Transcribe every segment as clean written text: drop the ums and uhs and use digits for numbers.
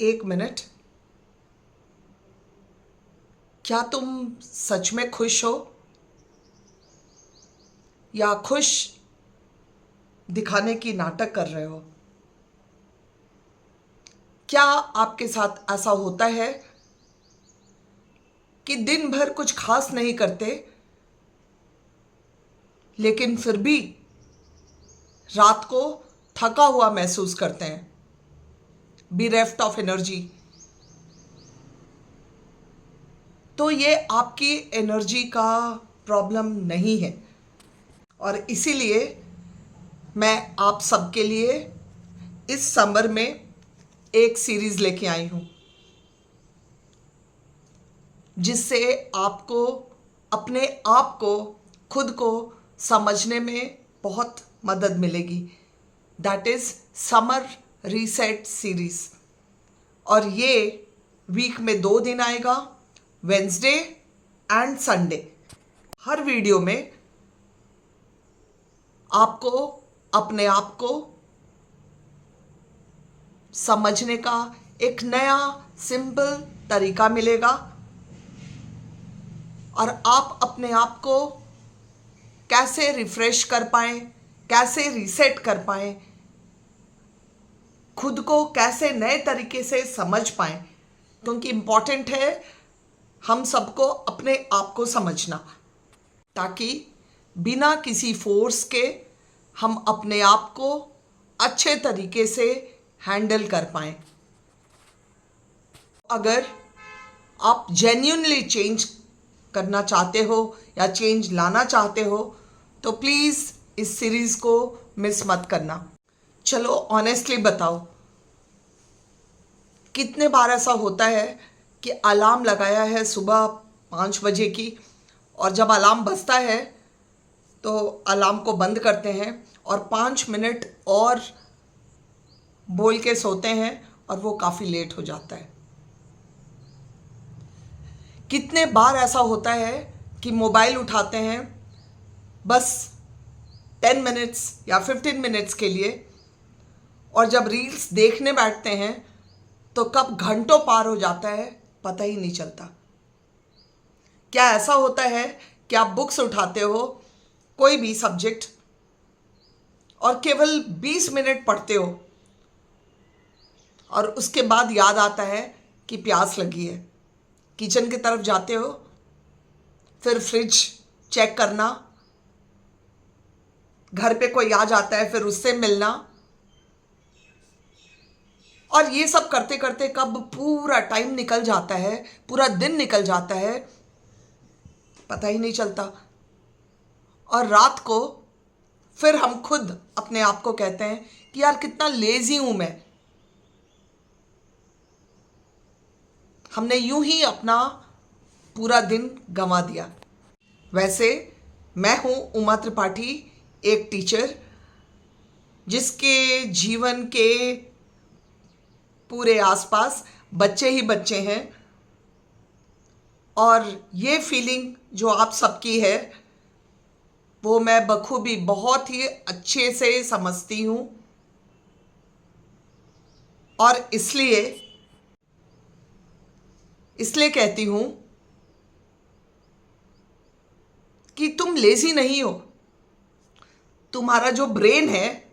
एक मिनट, क्या तुम सच में खुश हो या खुश दिखाने की नाटक कर रहे हो? क्या आपके साथ ऐसा होता है कि दिन भर कुछ खास नहीं करते लेकिन फिर भी रात को थका हुआ महसूस करते हैं, bereft ऑफ एनर्जी? तो ये आपकी एनर्जी का प्रॉब्लम नहीं है, और इसीलिए मैं आप सबके लिए इस समर में एक सीरीज लेके आई हूँ जिससे आपको अपने आप को, खुद को समझने में बहुत मदद मिलेगी। That is summer reset series. और ये वीक में 2 दिन आएगा, Wednesday and Sunday. Her video में आपको अपने आप को समझने का एक नया सिंपल तरीका मिलेगा, और आप अपने आप को कैसे रिफ्रेश कर पाएं, कैसे रीसेट कर पाएं, खुद को कैसे नए तरीके से समझ पाएं। क्योंकि इम्पॉर्टेंट है हम सबको अपने आप को समझना, ताकि बिना किसी फोर्स के हम अपने आप को अच्छे तरीके से हैंडल कर पाएं। अगर आप जेन्युइनली चेंज करना चाहते हो या चेंज लाना चाहते हो तो प्लीज़ इस सीरीज़ को मिस मत करना। चलो ऑनेस्टली बताओ, कितने बार ऐसा होता है कि अलार्म लगाया है सुबह 5 बजे की, और जब अलार्म बजता है तो अलार्म को बंद करते हैं और 5 मिनट और बोल के सोते हैं और वो काफ़ी लेट हो जाता है। कितने बार ऐसा होता है कि मोबाइल उठाते हैं बस 10 मिनट्स या 15 मिनट्स के लिए, और जब रील्स देखने बैठते हैं तो कब घंटों पार हो जाता है पता ही नहीं चलता। क्या ऐसा होता है कि आप बुक्स उठाते हो, कोई भी सब्जेक्ट, और केवल 20 मिनट पढ़ते हो और उसके बाद याद आता है कि प्यास लगी है, किचन की तरफ जाते हो, फिर फ्रिज चेक करना, घर पे कोई आ जाता है फिर उससे मिलना, और ये सब करते करते कब पूरा टाइम निकल जाता है, पूरा दिन निकल जाता है, पता ही नहीं चलता। और रात को फिर हम खुद अपने आप को कहते हैं कि यार कितना लेजी हूं मैं, हमने यूं ही अपना पूरा दिन गंवा दिया। वैसे मैं हूं उमा त्रिपाठी, एक टीचर जिसके जीवन के पूरे आसपास बच्चे ही बच्चे हैं, और ये फीलिंग जो आप सबकी है वो मैं बखूबी बहुत ही अच्छे से समझती हूँ, और इसलिए कहती हूँ कि तुम लेजी नहीं हो। तुम्हारा जो ब्रेन है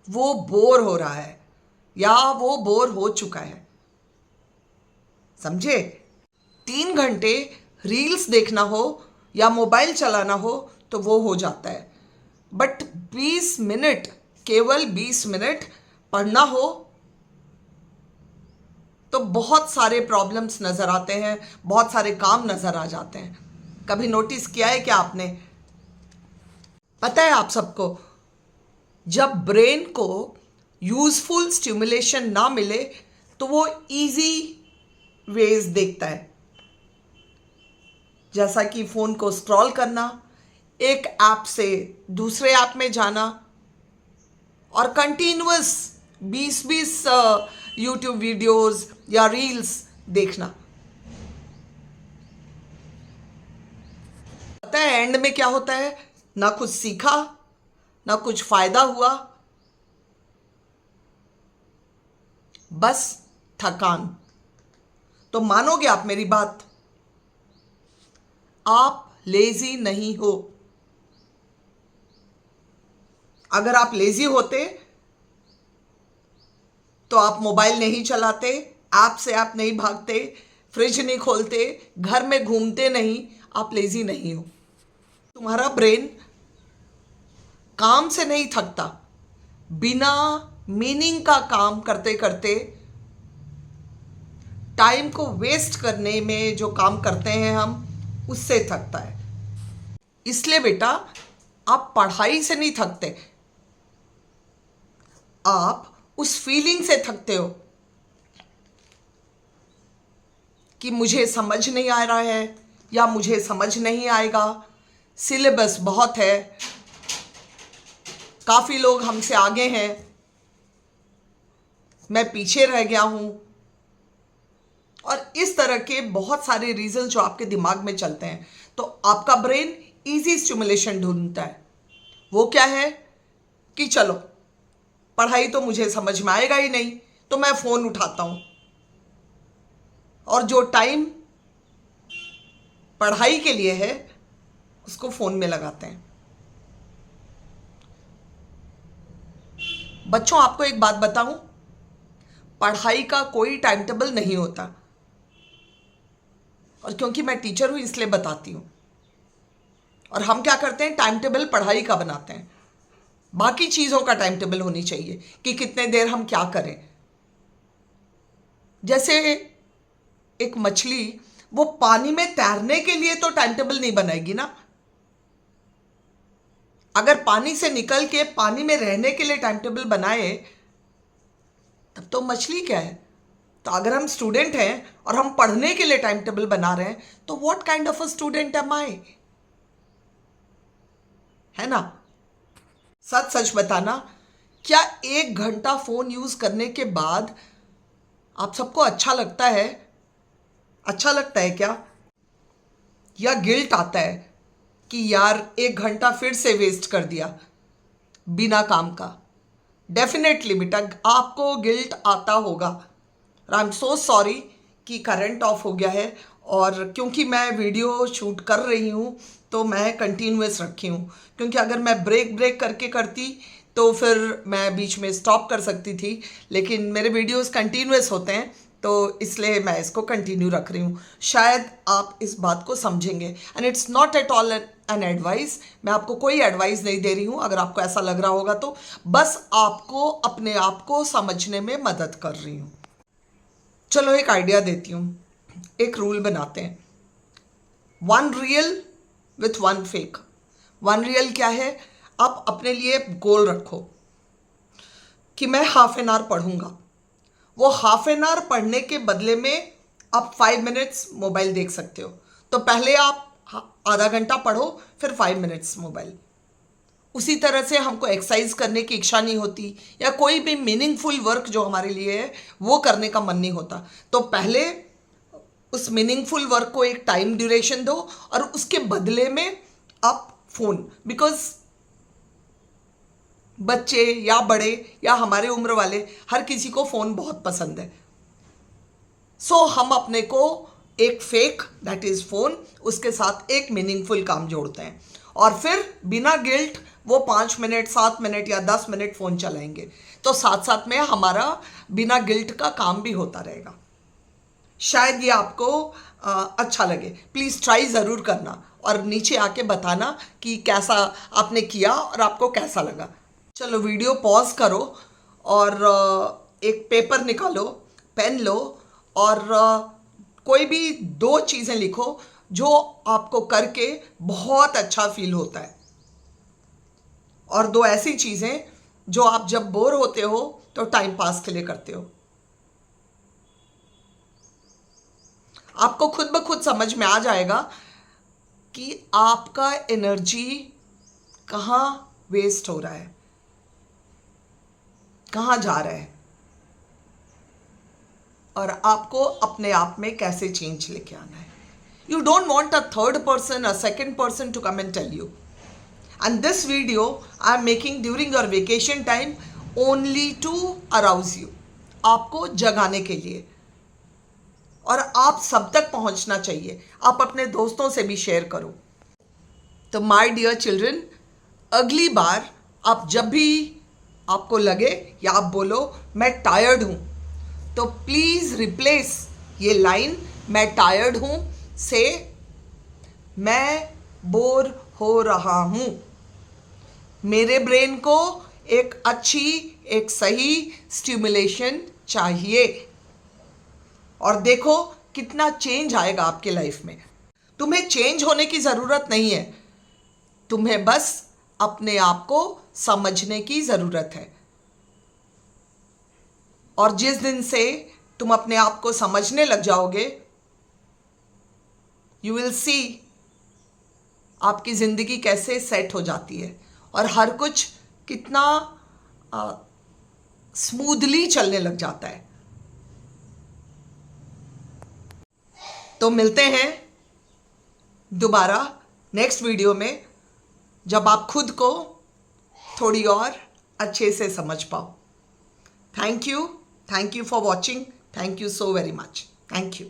वो बोर हो रहा है या वो बोर हो चुका है, समझे? 3 घंटे रील्स देखना हो या मोबाइल चलाना हो तो वो हो जाता है, बट 20 मिनट, केवल 20 मिनट पढ़ना हो तो बहुत सारे प्रॉब्लम्स नज़र आते हैं, बहुत सारे काम नज़र आ जाते हैं। कभी नोटिस किया है क्या आपने? पता है आप सबको, जब ब्रेन को यूजफुल स्टिमुलेशन ना मिले तो वो इजी वेज देखता है, जैसा कि फ़ोन को स्क्रॉल करना, एक ऐप से दूसरे ऐप में जाना, और कंटिन्यूअस 20-20 यूट्यूब वीडियोस या रील्स देखना। पता है एंड में क्या होता है? ना कुछ सीखा, ना कुछ फायदा हुआ, बस थकान। तो मानोगे आप मेरी बात, आप लेजी नहीं हो। अगर आप लेजी होते तो आप मोबाइल नहीं चलाते, ऐप से ऐप नहीं भागते, फ्रिज नहीं खोलते, घर में घूमते नहीं। आप लेजी नहीं हो। तुम्हारा ब्रेन काम से नहीं थकता, बिना मीनिंग का काम करते करते, टाइम को वेस्ट करने में जो काम करते हैं हम, उससे थकता है। इसलिए बेटा, आप पढ़ाई से नहीं थकते, आप उस फीलिंग से थकते हो कि मुझे समझ नहीं आ रहा है या मुझे समझ नहीं आएगा, सिलेबस बहुत है, काफ़ी लोग हमसे आगे हैं, मैं पीछे रह गया हूं। और इस तरह के बहुत सारे रीजन जो आपके दिमाग में चलते हैं। तो आपका ब्रेन इजी स्टिमुलेशन ढूंढता है। वो क्या है कि चलो पढ़ाई तो मुझे समझ में आएगा ही नहीं, तो मैं फ़ोन उठाता हूं और जो टाइम पढ़ाई के लिए है उसको फ़ोन में लगाते हैं। बच्चों, आपको एक बात बताऊं, पढ़ाई का कोई टाइम टेबल नहीं होता। और क्योंकि मैं टीचर हूं इसलिए बताती हूं। और हम क्या करते हैं, टाइम टेबल पढ़ाई का बनाते हैं। बाकी चीज़ों का टाइम टेबल होनी चाहिए कि कितने देर हम क्या करें। जैसे एक मछली, वो पानी में तैरने के लिए तो टाइम टेबल नहीं बनाएगी ना। अगर पानी से निकल के पानी में रहने के लिए टाइम टेबल बनाए तब तो मछली क्या है। तो अगर हम स्टूडेंट हैं और हम पढ़ने के लिए टाइम टेबल बना रहे हैं तो what kind of a student am I, है ना। सच सच बताना, क्या 1 घंटा फोन यूज करने के बाद आप सबको अच्छा लगता है? अच्छा लगता है क्या, या गिल्ट आता है कि यार 1 घंटा फिर से वेस्ट कर दिया बिना काम का? डेफिनेटली बेटा, आपको गिल्ट आता होगा। आई एम सो सॉरी कि करंट ऑफ हो गया है। और क्योंकि मैं वीडियो शूट कर रही हूँ तो मैं कंटिन्यूअस रखी हूँ, क्योंकि अगर मैं ब्रेक ब्रेक करके करती तो फिर मैं बीच में स्टॉप कर सकती थी। लेकिन मेरे वीडियोस कंटिन्यूअस होते हैं तो इसलिए मैं इसको कंटिन्यू रख रही हूँ। शायद आप इस बात को समझेंगे। And it's not at all an advice. मैं आपको कोई एडवाइस नहीं दे रही हूँ। अगर आपको ऐसा लग रहा होगा तो बस आपको अपने आप को समझने में मदद कर रही हूँ। चलो एक आइडिया देती हूँ, एक रूल बनाते हैं, 1 रियल विथ 1 फेक। 1 रियल क्या है, आप अपने लिए गोल रखो कि मैं हाफ एन आवर पढ़ूंगा। वो हाफ एन आवर पढ़ने के बदले में आप 5 मिनट्स मोबाइल देख सकते हो। तो पहले आप आधा घंटा पढ़ो, फिर 5 मिनट्स मोबाइल। उसी तरह से हमको एक्सरसाइज करने की इच्छा नहीं होती या कोई भी मीनिंगफुल वर्क जो हमारे लिए है वो करने का मन नहीं होता, तो पहले उस मीनिंगफुल वर्क को एक टाइम ड्यूरेशन दो और उसके बदले में आप फोन, बिकॉज बच्चे या बड़े या हमारे उम्र वाले हर किसी को फोन बहुत पसंद है। सो हम अपने को एक फेक, दैट इज फोन, उसके साथ एक मीनिंगफुल काम जोड़ते हैं और फिर बिना गिल्ट वो 5 मिनट 7 मिनट या 10 मिनट फोन चलाएंगे। तो साथ साथ में हमारा बिना गिल्ट का काम भी होता रहेगा। शायद ये आपको अच्छा लगे। प्लीज़ ट्राई ज़रूर करना और नीचे आके बताना कि कैसा आपने किया और आपको कैसा लगा। चलो वीडियो पॉज करो और एक पेपर निकालो, पेन लो और कोई भी 2 चीज़ें लिखो जो आपको करके बहुत अच्छा फील होता है, और 2 ऐसी चीज़ें जो आप जब बोर होते हो तो टाइम पास के लिए करते हो। आपको खुद ब खुद समझ में आ जाएगा कि आपका एनर्जी कहाँ वेस्ट हो रहा है, कहाँ जा रहा है, और आपको अपने आप में कैसे चेंज लेके आना है। You don't want a third person, a second person to come and tell you. And this video I am making during your vacation time only to arouse you. आपको जगाने के लिए, और आप सब तक पहुंचना चाहिए। आप अपने दोस्तों से भी शेयर करो। तो माय डियर चिल्ड्रन, अगली बार आप जब भी आपको लगे या आप बोलो मैं टायर्ड हूं, तो प्लीज रिप्लेस ये लाइन मैं टायर्ड हूं से मैं बोर हो रहा हूं। मेरे ब्रेन को एक अच्छी, एक सही स्टिमुलेशन चाहिए। और देखो कितना चेंज आएगा आपके लाइफ में। तुम्हें चेंज होने की ज़रूरत नहीं है, तुम्हें बस अपने आप को समझने की ज़रूरत है। और जिस दिन से तुम अपने आप को समझने लग जाओगे, यू विल सी आपकी ज़िंदगी कैसे सेट हो जाती है और हर कुछ कितना स्मूथली चलने लग जाता है। तो मिलते हैं दोबारा नेक्स्ट वीडियो में, जब आप खुद को थोड़ी और अच्छे से समझ पाओ। Thank you for watching. Thank you so very much. Thank you.